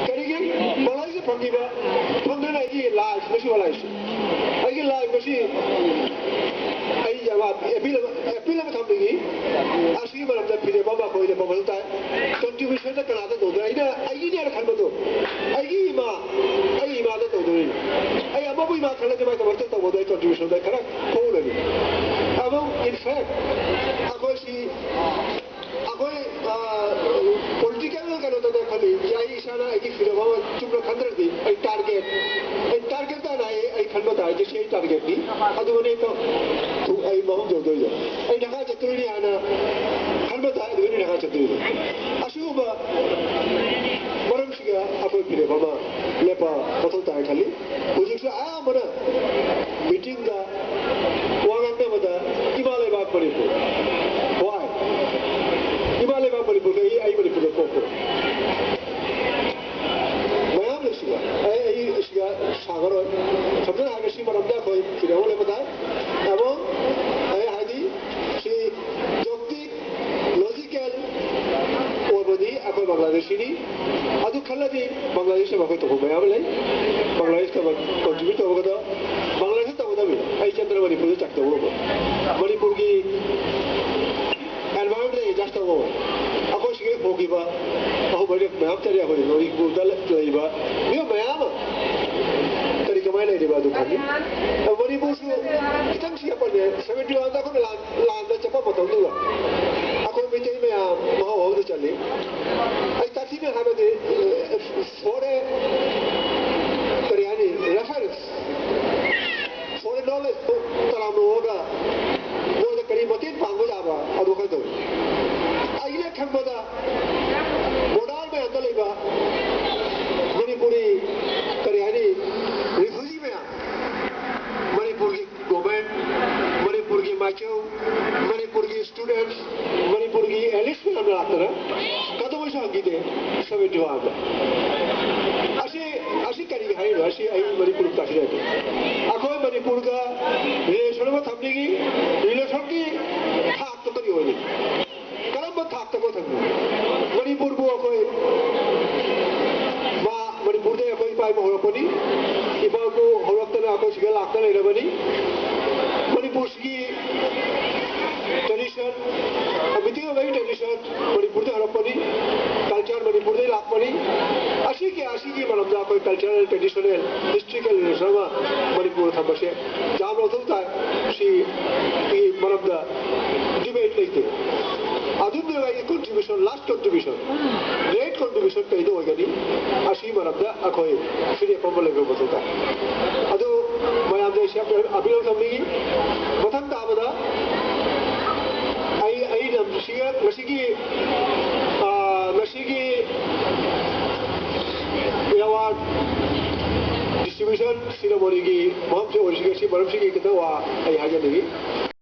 Kari. Malaysia Pangiba, Pangana live, visualize. I get live machine. I have a bill of something. I see one of the Pilababa for the Pamata. Contribution to Canada. I need a Kalmado. I give Ima the Dodo. I am a woman to let the contribution that correct Poland. In fact, political Jaishana, I give you a target. A target that I cannot just say target me. I do need to a mount of dojo. I have a Turiana, Hanbata, doing a Hatchatudo. Ashuba, Moramsiga, Apo Pilabama, Lepa, Potota Italy, which is meeting the Wanganda, Himalaya Paripu. Why? Himalaya Paripu, I will put a cocoa. Sagaro, something I see one of that point, you know, I had she Jokti, logical, or body, Apple Bangladeshi, Adu Kaladi, Bangladesh, Bangladesh contribute over the Bangladesh over the I can't really put it over. Manipurgi and one day just over. Of course, you get Pokiba, how about it? After you go to Flavor, you Mayama. Mana di bawah tu, Mari bos kita mesti apa ni? 70 orang aku land cepat potong tu. Aku mencari mana mahu tu cari. Ay tadi ni apa ni? Sore kerjaan reference, sore knowledge terlalu muda. Muda kerja mungkin panggung apa? Aduh kan tu. Akhirnya kan muda. Modal me anda leba. Manipuri kerjaan refugee में मणिपुर की government Manipur की macho Manipur की students Manipur की elites में हम आते हैं कदम ऐसा आगे सभी जवाब अशी करी है अशी आई मणिपुर का है आखो मणिपुर का रिलेशन में थमने की रिलेशन की थाक तो करी होगी करम में थाक तो को थमने मणिपुर को कोई मणिपुर दे कोई पाई में हो पड़ी इबाको होरक्तने आको सिगे लागतने इरबनी मणिपुर की ट्रेडिशन अबितियो वही ट्रेडिशन मणिपुर दे होरपनी कल्चर मणिपुर दे लागपनी अशी की मतलब जा कोई cultural traditional historical relation Manipur था बसे जाम रोतो था शी की मतलब दा डिबेट लेते अदुम ने वाई contribution last contribution great contribution कहीं तो होगा नहीं अशी मतलब दा अकोई फिर ये पंबल लगे बतौता अदु मैं आप देश आप अभी लोग समझेंगे बतन ताबदा आई नमशीकी अवार्ड डिस्ट्रीब्यूशन सिनेमोनी की महत्व से और शिक्षी बरमशी की कितना हुआ आई हाज़िर नहीं